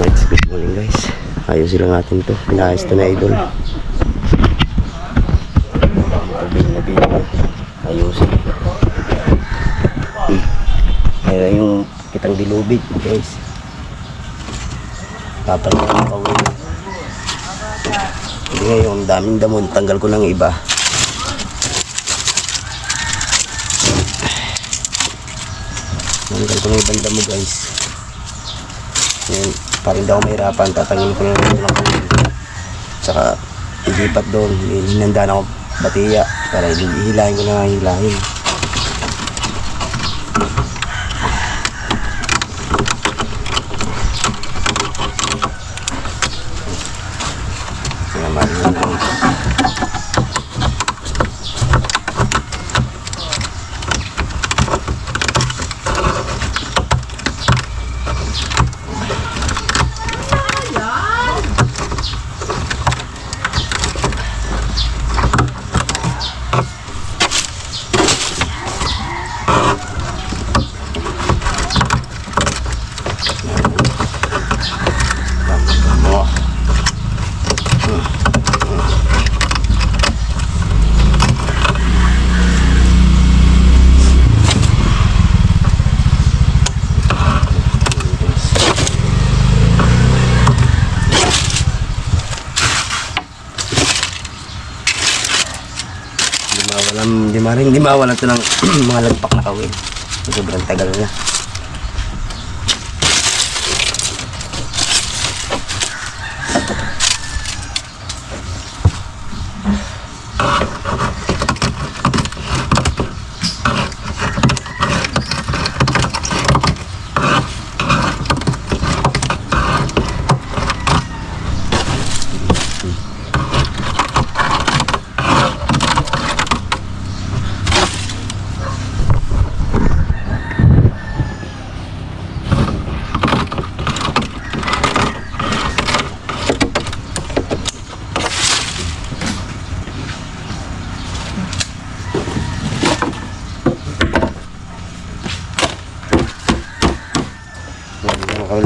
Alright, good morning guys. Ayusin lang natin to. Pinayos to na idol. Ayusin. Ayan yung kitang dilubid guys. Tatanggal ang kawin. Hindi ngayon, daming damon. Tanggal ko ng iba. Tanggal ko ng ibang damo guys. Ngayon, parang daw mahirapan. Tatanggal ko ng kawin. Tsaka ilipat doon. Hinanda na ako batiya para hihilahin ko na hilahin. Hindi mawala ito ng mga lagpak na kawin. Sobrang tagal na.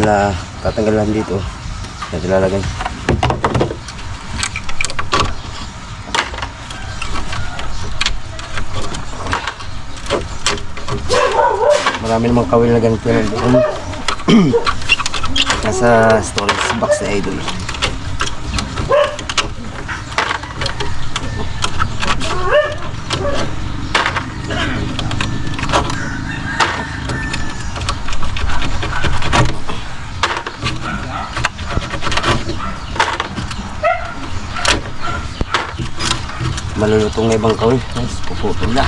Na tatanggalan dito natin lalagay. Marami namang kawil na ganito na doon. Nasa storage box na idol. Malulutong na ibang kawin. Nice, puputol na.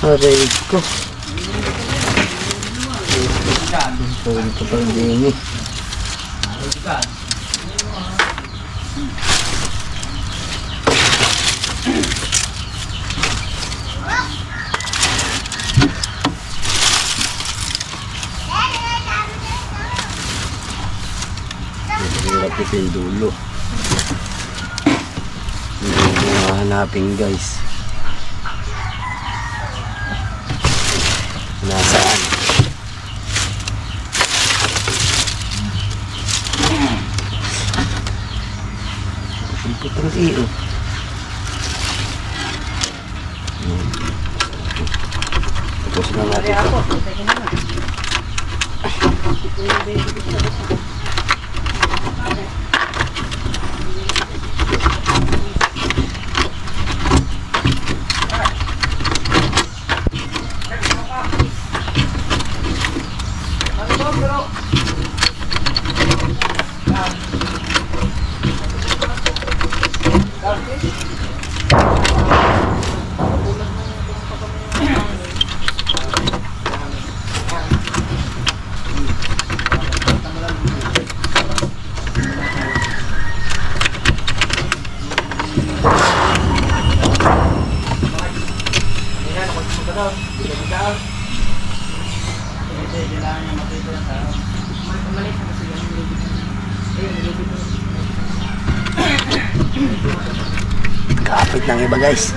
Aray ko. Aray ko pang dini. Hirap ito yung dulo. Hindi mo hanapin guys. Nasaan? Putang iyo. Tapos na natin ito. Kapit ng iba guys.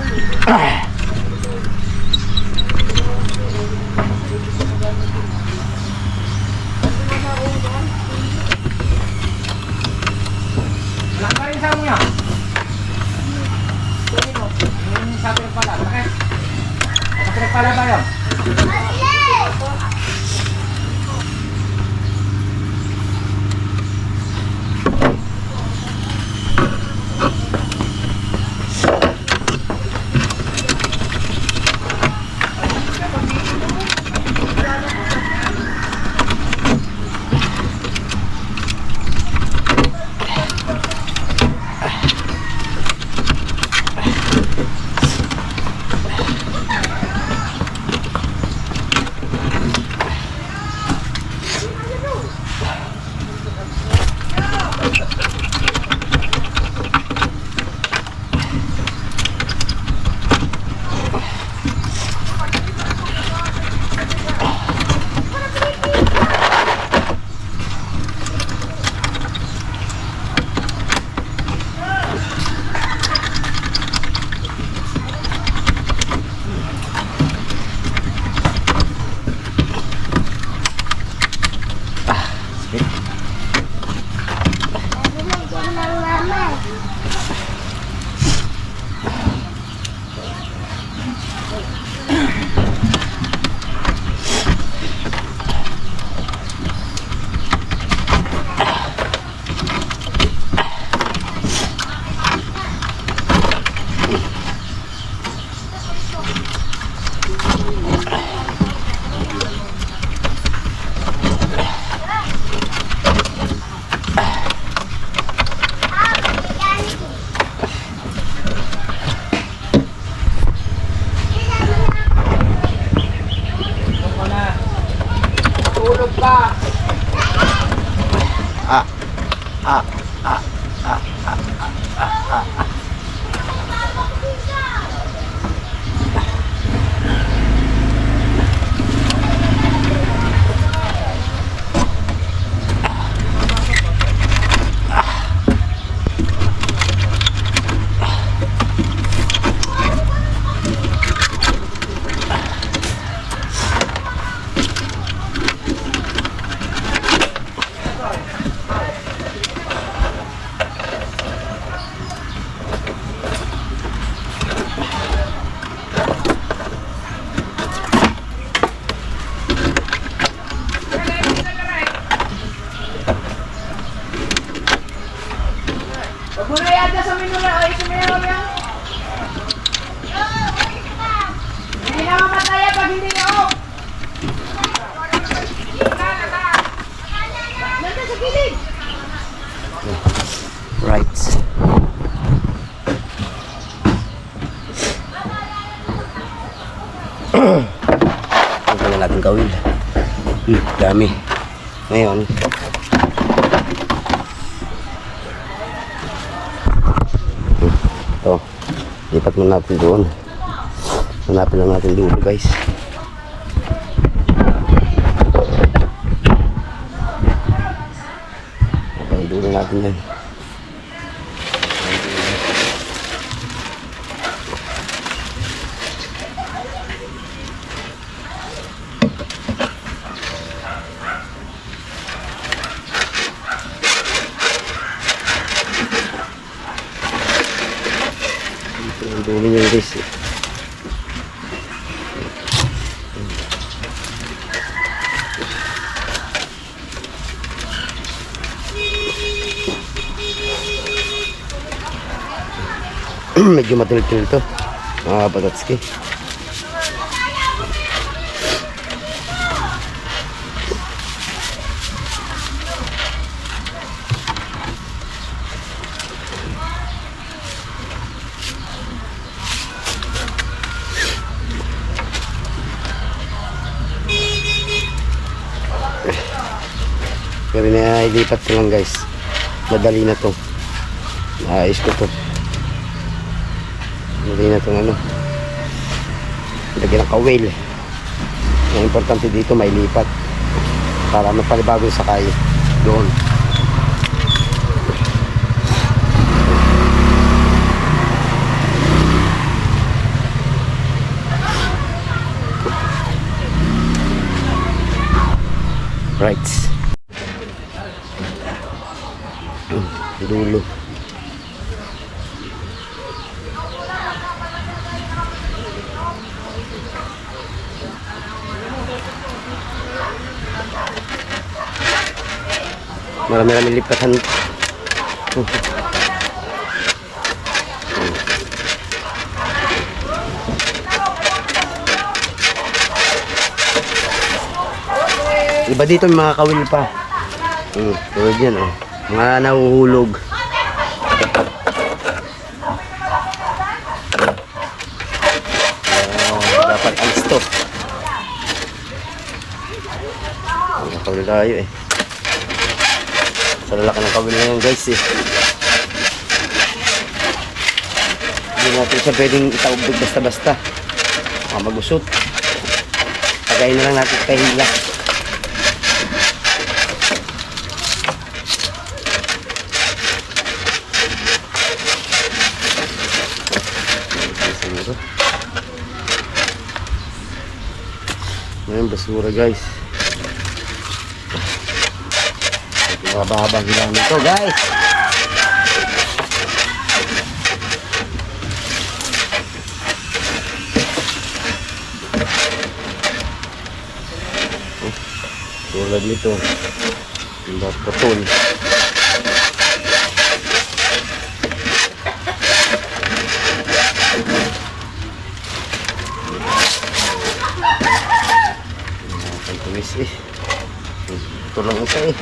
Right. Ito na natin gawin. Dami. Ngayon, ito. Lipat mo natin doon. Hanapin lang natin dulo guys. Okay, dulo natin yan. Dulo yan guys. Medyo matinil-tinil to mga batatski. Pero nailipat ko lang guys, madali na to, naayos ko to. Hindi na itong ano, lagyan ng kawil. Ang importante dito may lipat. para mapalibagong sakay doon. Right. Dulo. Marami-rami lipatan. Iba dito may mga kawil pa. Tulad yan, oh. Mga nahuhulog. Dapat alis to. Mga kawil tayo eh. Sa lalaki ng kawil na yan guys eh. Hindi natin siya pwedeng itaubig basta-basta. Baka magusot. Tagayin na lang natin kahila. Ngayon basura guys. Mababang hilang nito guys. Tulad nito. Hindi putol. Ito lang ito eh.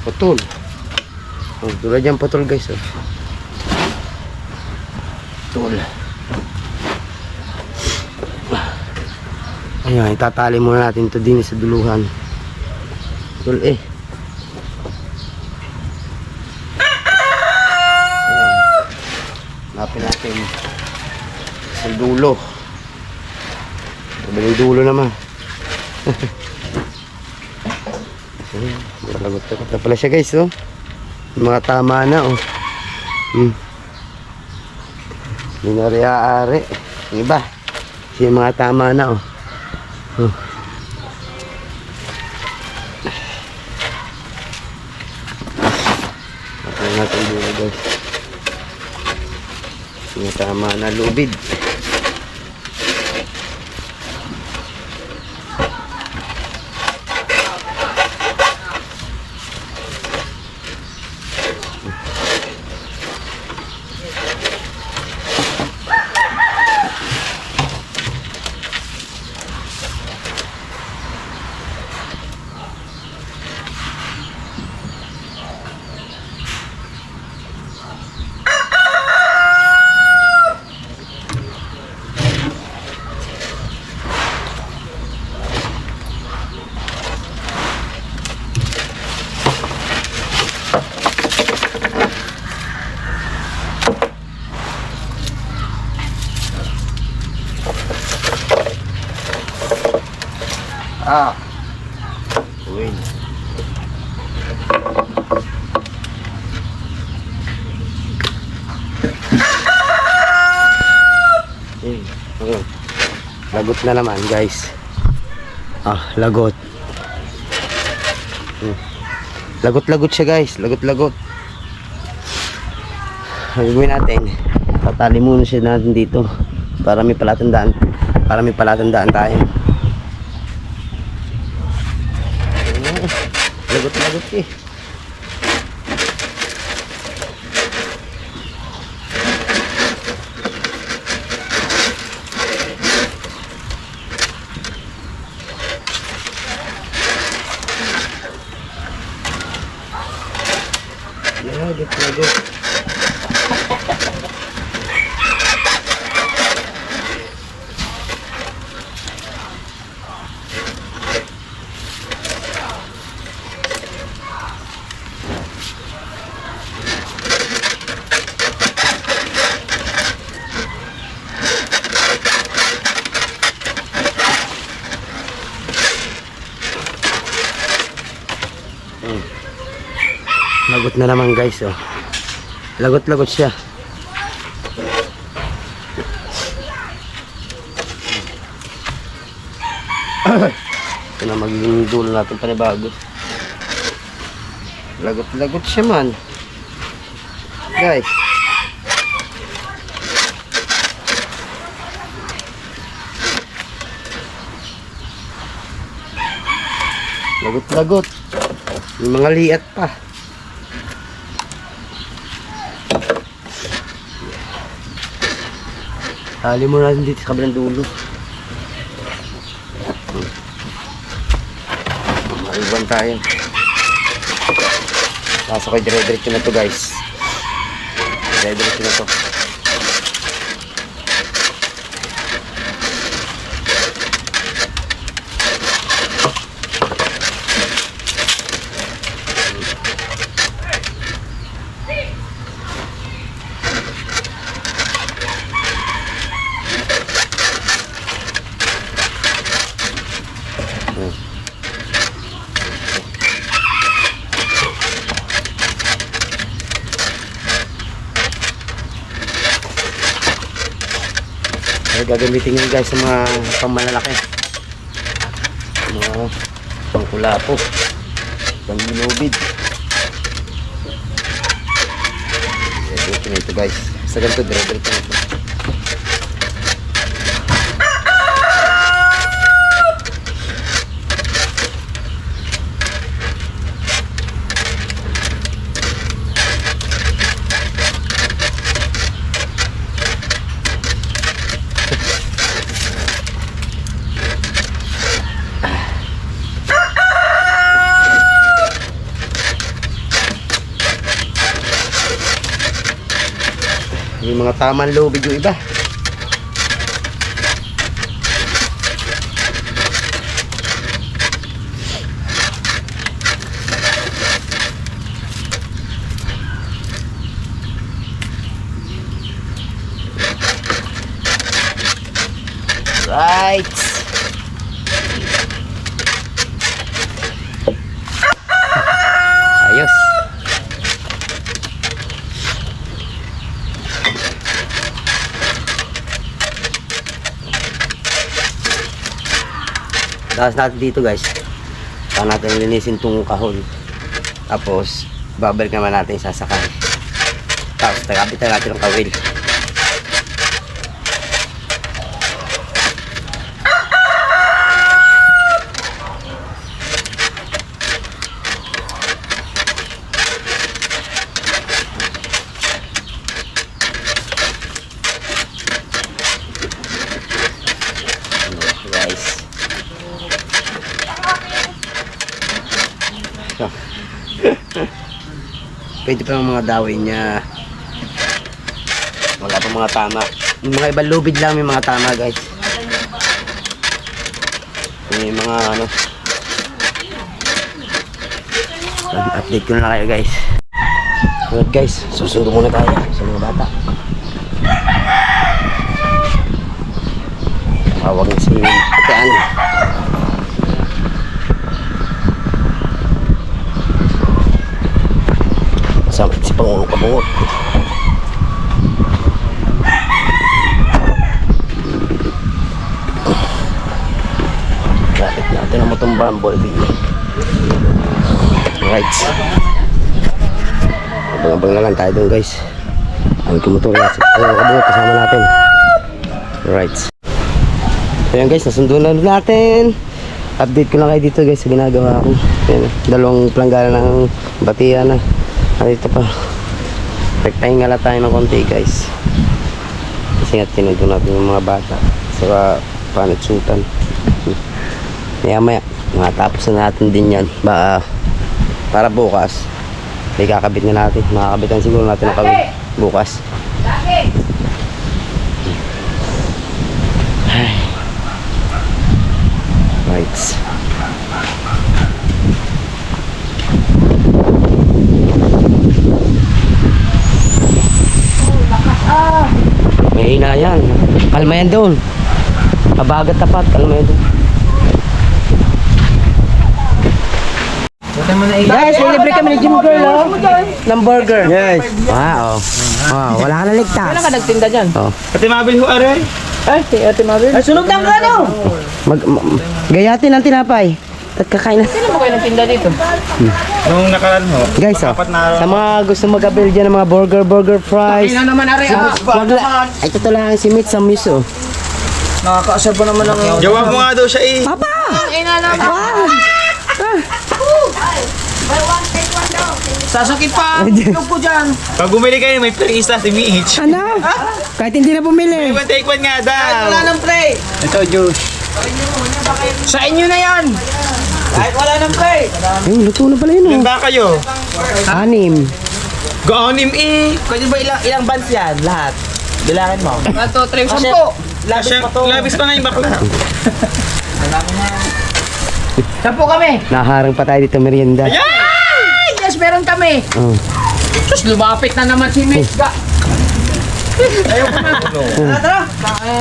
Putol. Oh, tulad yan putol guys. Oh. Putol. Ayan, itatali muna natin ito din sa duluhan. Putol eh. Hanapin natin sa dulo. Sabi dulo naman. Lagot-lagot na pala siya guys, oh. Mga tama na, oh. Hindi na rin-aari. Yung iba, kasi mga tama na, oh. Ito natin dito guys. Mga tama na lubid. Ah. Uy. Ayun. Lagot na naman guys. Lagot. Lagot-lagot siya guys. Lagot-lagot. Gagawin natin. Tatali muna siya natin dito. Para may palatandaan. Para may palatandaan tayo. Lagot-lagot eh. Lagot-lagot. Lagot na naman guys, oh. Lagot-lagot siya. Ito na magiging dulo natin panibago. Lagot-lagot siya man. Guys. Lagot-lagot. May mga liat pa. Tali mo natin dito sa kabilang dulo. Maiwan tayo. Nasa ko dire-diretso na to guys. Dire-diretso na to. Gagamitin nyo guys sa mga pangmalalaki, mga pangkulapo, pangginubid. Ito na ito guys, sa ganito dire-diretso na ito. Yung mga tamang lubid yung iba. Right. Ayos. Tapos natin dito guys, saan natin linisin itong kahon. Tapos babalik naman natin sasakay. Tapos tagapitan natin ang kawil. Pwede pa ng mga dawin niya. Wala pa mga tama. Yung mga ibang lubid lang may mga tama guys. May mga ano. Update ko na kayo guys. Alright guys, susundo muna tayo sa mga bata. Tawag na si Ate Anne. puro kabungot. Lapit natin ang matong bumblebee. Right. Abang-abang na lang tayo dun guys. Ang tumutur yan. Ayun, kabungot kasama natin. Right. Ayan guys, nasundo na natin. Update ko lang kayo dito guys sa ginagawa ko. Ayan, dalawang planggana ng batiya na. Dito pa. Rektahin nga lang tayo ng konti guys. Kasi nga tinundo natin yung mga bata. Saka panitsutan. Maya maya, matapos na natin din yan. Para bukas, may kakabit na natin. Makakabitan siguro natin ang kawit bukas. Right. May ina yan. Kalma yan doon. Mabagat tapat. Kalma yan doon. Guys, libre kami ni Jim Girl, oh. Ng burger. Yes. Wow. Oh, wala ka na ligtas. Wala ka nagtinda dyan? Oh. Ate Mabel ho, aray. Ay, si Ate Mabel. Ay, sunog ng ano? Gayatin ang tinapay. At kakain na. Sino mo kayo nagtinda dito? Nung nakaraan ho. Guys, oh. Apat na araw. Sa mga gusto mag-avail dyan ng mga burger, fries. Ina naman, Ari. Wag la. Ay, ito lang si Mitch sa miso. Nakakaasar pa naman ang... Jawab mo nga daw siya eh. Papa! Ina naman. Sasakit pa ang ilog ko dyan. Pag bumili kayo, may free isa si Mitch. Ano? Kahit hindi na bumili. May one take one nga daw. Wala nang pre. Ito, juice. Sa inyo na yan. Kahit wala nang pre. Ay, luto na pala yun, Ilan oh. ba kayo? 6. Gaanim eh. Pwede ba ilang bands yan? Lahat. Bilangin mo. Ito, 3, 10. Labis pa nga yung bakla. Sampo kami. Naharang pa tayo dito merienda. Yes, meron kami. Oh. Sus, lumapit na naman si Mitch. Ayaw ko na. Tara.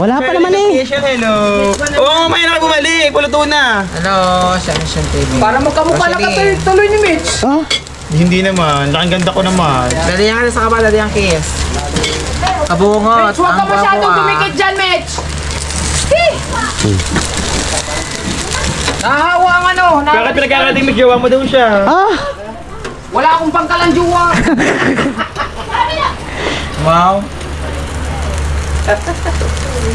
Wala pa naman eh. Hello. Oo, mamaya na kayo bumalik. Puluto na. Hello, Sanison TV. Para magkamukha lang ka tuloy ni Mitch. Oh. Hindi naman. Laking ganda ko naman. Dalihan ka na sa kabal, dalihan kiss. Kabungot. Mitch, huwag ka masyadong dumikit dyan, Mitch. Nahawa ang ano. Bakit pinagkakating may jowa mo daw siya? Ah! Wala akong pangkalanjuwa. Wow.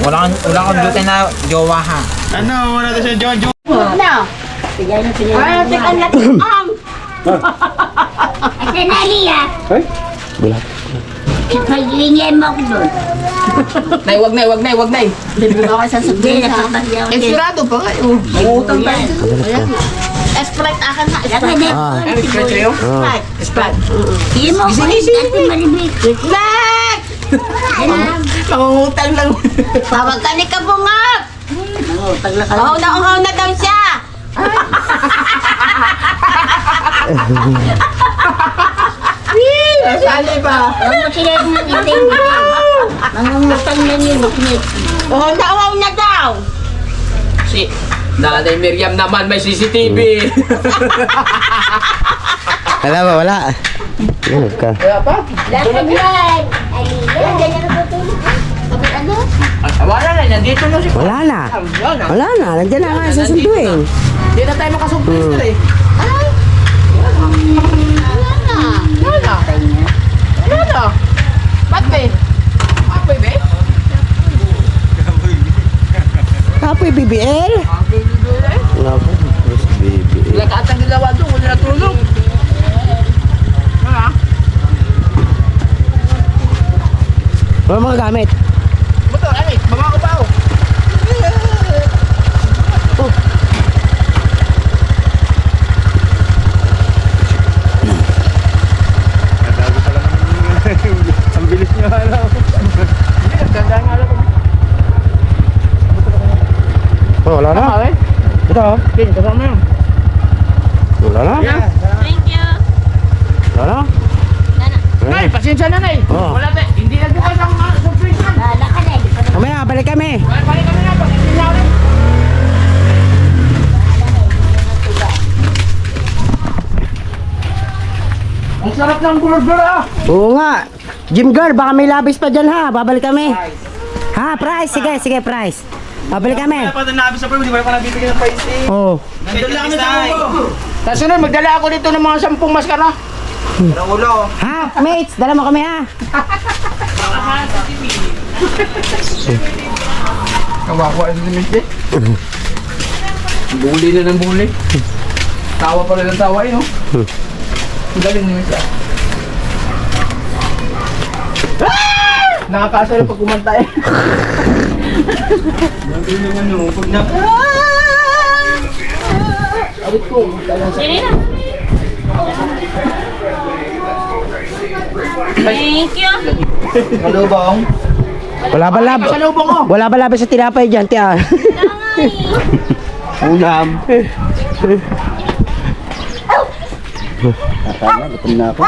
Wala kang duty na jowa ha. Ano? Wala daw siya jowa. No. Ay, tekan natin ang. Ate Nalia. Wala. Pag-iingay mo ako doon. Nay, wag na. Hindi ako sasabihin na papagyaw din. Estirado pa kayo. Utang tayo. Sprite akan ha. Sprite. Ah. Sprite kayo? Sprite. Sprite. Hindi mo ko. Ate Maribik. Nak! Mangungutang lang. Pawag ka bungat. Pag uhaw na daw siya. Sali pa. Huwag mo sila yung itim. Mangungutang na yun. Uhaw na daw. Si Nanay Miriam naman may CCTV. Wala ba? Wala. Yan ka. Kaya pa? Lakad yan. Alila. Ganyan na tutulog. Ano? Wala na, nandito na si... Wala na. Wala na. Nandiyan na nga sa sunduin. Hindi na tayo makasumplis na eh. Wala na. Ba't be? Apoy be? Apoy BBL? Apoy be? Wala po. Yes, BBL. Wala ka atang ginawa doon, wala natulog. Wala. Wala mga gamit. Buto, ano eh, baba ko pa ako. Ang bilis niyo alam. Ganda nga lang. Oh, wala na. Tama eh. Ito. Kin, kasama yun. Wala na. Thank you. Wala na. Nay, pasensya na nay. Oo. Wala na, hindi na bukas ang surprise na. Lakad eh. Mamaya, balik kami. Balik kami na, pag hindi na ulit. Ang sarap ng burger ah. Oo nga. Gym girl, baka may labis pa dyan ha. Babalik kami. Ha, price. Sige, price. Babalik kami. Wala pa ito nabi sa pero hindi pa nabibigyan ng price eh. Oo. Nandun lang kami sa ulo. Sa sunod, magdala ako dito ng mga 10 maskara. Ang ulo. Ha, mates, dala mo kami ha. Kawawa ito si Mitch eh. Buli na ng buli. Tawa pa rin ng tawa eh, no? Ang galing ni Mitch ah. Nakakasaya pag kumanta eh. Nandun yung ano, pag na... Awit ko. Thank you. Kalubong. Wala ba labis sa tinapay dyan, tiya? Ulam. Nakakaya, gutom na ako.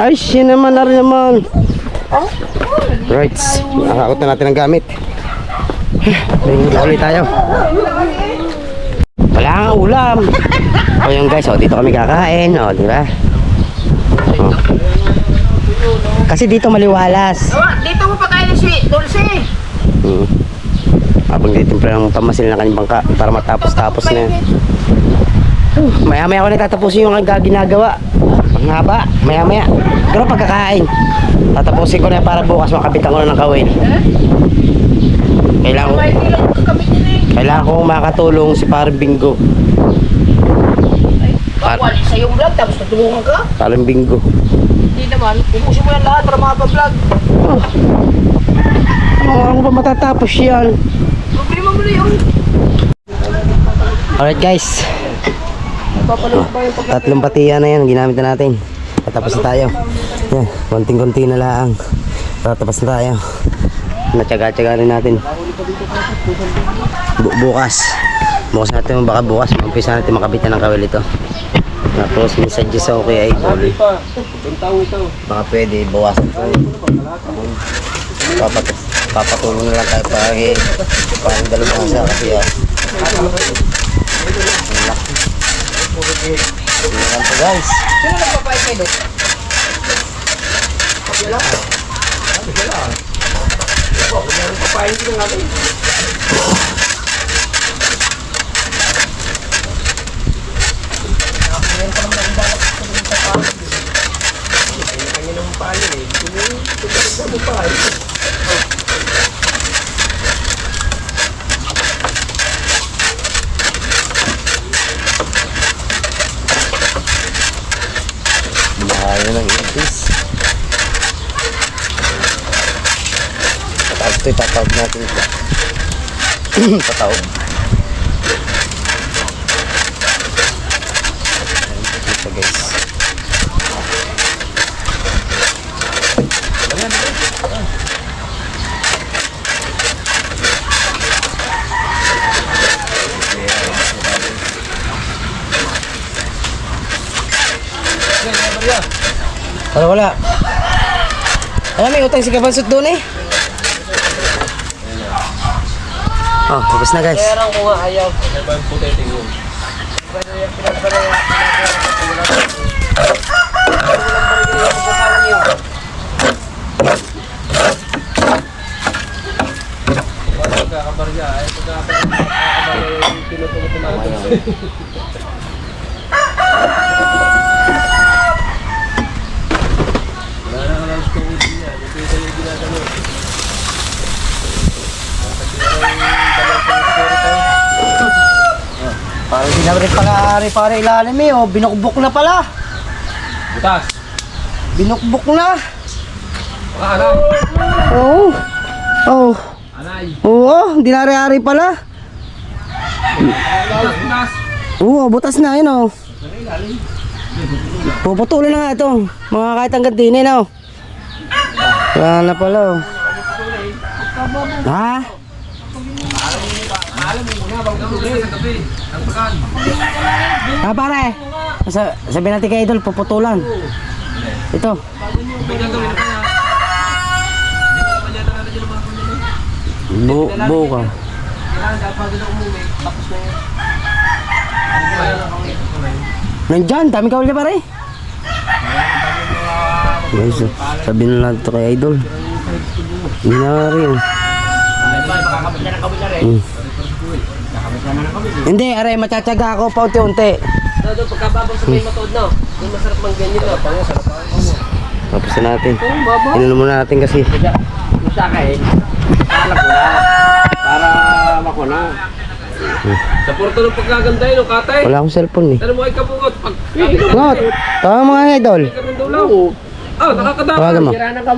Ay, siya naman na rin naman. Right, nakakot na natin ang gamit. Ulit tayo. Wala nga ulam. O yung guys, dito kami kakain. O, di ba? O. Kasi dito maliwalas. Dito mo pa kayo si Dulce. Habang ditimpla ng pamasil na kanyang bangka para matapos-tapos na yan. Maya-maya ko na tatapusin yung ginagawa. Ang haba, maya-maya. Pero pagkakain, tatapusin ko na para bukas makabitan ko na ng kawin. Kailangan ko makatulong si Parang Bingo. Wala sa yung vlog, tapos natulungan ka. Parang Bingo. Hindi naman, ubusin mo yan lahat para makapag-vlog. Ano ba matatapos yan? Problema mo na yun. Alright guys. Tatlong patiya na yan, ginamit na natin. Tatapos na tayo. Yan, konting-konti na lang. Tatapos na tayo. Natsaga-tsaga rin natin. Bukas natin, baka bukas umpisa natin makabitan ng kawil ito. Tapos message sa okay idol. Baka pwede bawasan ko. Papatulong na lang tayo parang dalawang sa kasi yan po guys. Sino nagpapayag kayo doon? Ayaw ng ipis. Tapos ito itatawag natin ito. Patawag. Ito guys. Wala. Alam, may utang si Kabansot doon eh. Oh, tapos na guys. Kaya ko nga ayaw. Parang di na rin pala para ilalim eh. Oh, binukbok na pala. Butas. Binukbok na. Ano? Oo. Oh. Anay. Oo, di na ari pala. Butas. Oo, butas na yun oh. Puputulin na nga ito. Mga kahit hanggang dinin oh. Wala na pala oh. Ha? Ah pare, sabi natin kay Idol, puputulan. Ito. Buka. Nandyan, dami kawal niya pare. Guys, sabi na lang ito kay Idol. Hindi na rin. Hindi, aray, matsatsaga ako pa unti-unti. Pagkababang sa may matood na. Yung masarap mang ganyan na. Tapos na natin. Inunan muna natin kasi. Yung sa akin, alam ko na. Para makuna. Sa porto ng pagkaganda yun, katay. Wala akong cellphone eh. Ano mo ay kabungot? Pag Ngot! Tama mga Idol. ganun daw lang. Ah, nakakadama. Tawagan mo.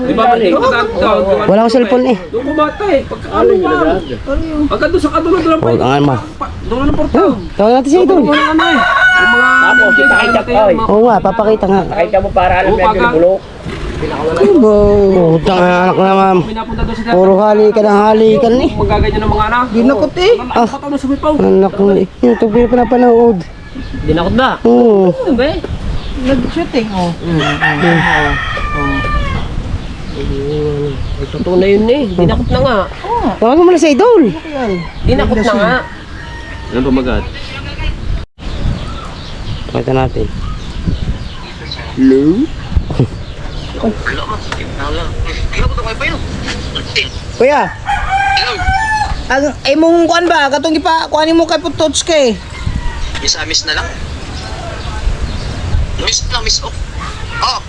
Di ba magkakadama? Wala akong cellphone eh. Doon kumatay. Pagkakalo ba? Pagka doon sa kadulo doon Huwag pa. ang mo. Doon ng porto. Tawag natin si Idol. Yung mga ano eh. Yung mga... Tapos, ipakita ko eh. Oo nga, papakita nga. Pakita mo para alam na yung bulok. Utang na anak na ma'am. Pinapunta doon sa Puro halikan ang halikan eh. magaganyan ng mga anak. Dinakot eh. Ah. Nakakataw sa mipaw. Anak ko eh. Yung ito pinapanood. Dinakot na. Oo. Ano ba eh? Nag-shooting oh. Ay, totoo na yun eh. Dinakot na nga. Tawagan mo na si Idol. Dinakot na nga. Ano ba magat? Pakita natin. Kuya. Ang imong kuan ba? Katong gipa kuanin mo kay Putots kay. Miss na lang. Miss lang, miss off. Oh,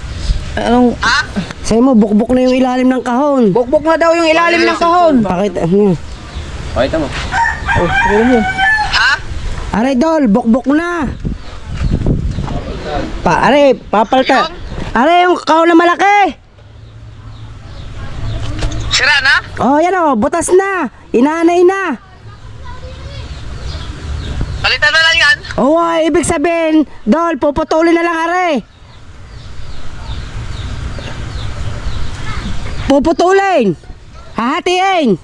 Anong Sa'yo mo, bukbuk na yung ilalim ng kahon. bukbok na daw yung ilalim ng kahon. Pakita. Ano? Pakita mo. ha? Aray Idol, bukbok na. Aray, papalta. Aray, yung kahon na malaki. Sira na? Oh, yan oh, butas na. Inanay na. Palitan na lang yan. Oo, ibig sabihin, Dol, puputulin na lang aray. Puputulin. Hahatiin.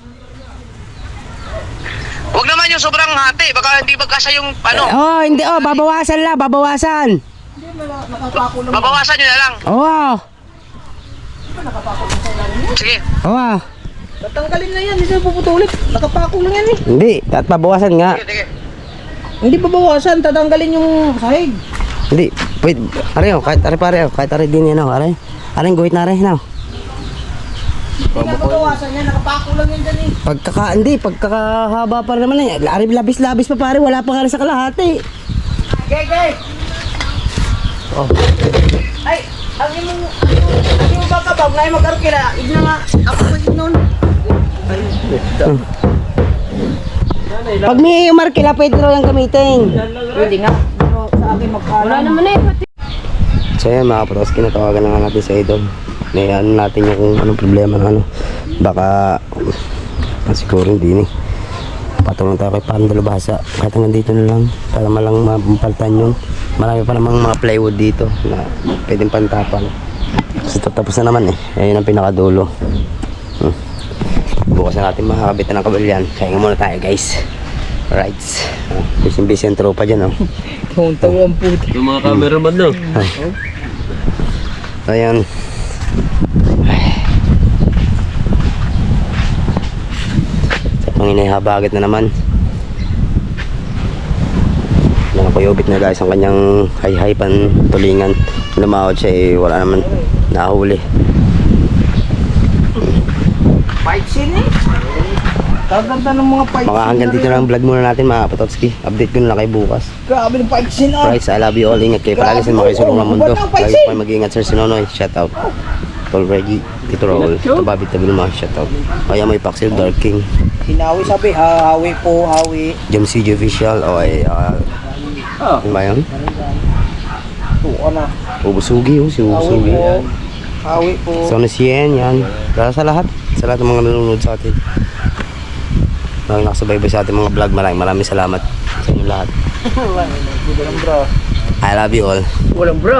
Huwag naman yung sobrang hati. Baka hindi magkasa yung ano. Oh, hindi oh, babawasan lang, babawasan. Babawasan nyo na lang. Oo. Sige. Oo. Tatanggalin na yan, hindi na puputulin. Nakapako lang yan eh. Hindi, at babawasan nga. Sige, sige. Hindi babawasan, tatanggalin yung sahig. Hindi, wait. Aray oh, kahit aray pare oh, kahit aray din yan oh, aray. Aray, guhit na aray na. Hindi na babawasan yan, nakapako lang yan dyan eh. Hindi, pagkakahaba pa rin naman eh. Aray, labis-labis pa pare, wala pa nga rin sa kalahati. Gay! Oh. Ay, ang imong bakabaw, ngayon mag-arkila. Igna nga, ako mag-ignon. Pag may umarkila, pwede rin lang gamitin. Pwede nga. Pero sa akin magkala. Wala naman eh. So yan mga patos, kinatawagan na nga natin sa Idol. Ano natin yung kung anong problema na ano. Baka, siguro hindi eh. Patulong tayo kay Pandalo Basa. Kahit hanggang dito na lang, para malang mapaltan yung marami pa namang mga plywood dito na pwedeng pantapan. Kasi tapos na naman eh. Ayun ang pinakadulo. Bukas na natin makakabitan ng kabalyan. Kaya muna tayo guys. Alright. Busy ang tropa dyan oh. Yung mga cameraman na. Ayan. Sa panginahabagit na naman. Nakakuyobit na guys ang kanyang high pan tulingan. Lumawad siya eh, wala naman nahuli. Fight scene eh. Kaganda ng mga fight Mga hanggang dito na ang vlog muna natin mga Patotski. Update ko na lang kayo bukas. Grabe ng fight scene ah. Alright, I love you all. Ingat kayo palagi sa mga sulong ng mundo. Palagi po kayo mag-iingat Sir Sinonoy. Shout out. Tol Reggie, Tito Raul, Tito Bobby Tabilma. Shout out. Kaya may Paxil, Dark King, Hinawi sabi, hawi po, hawi. Jam CJ Official. O ay, ano ba yun? Tuwa na. Ubusugi oh, si Hawi Ubusugi. po. Hawi po. Sono Sien, yan. Para sa lahat ng mga nanonood sa atin. Mga nakasubaybay sa ating mga vlog. Maraming salamat sa inyo lahat. I love you all. Walang bro.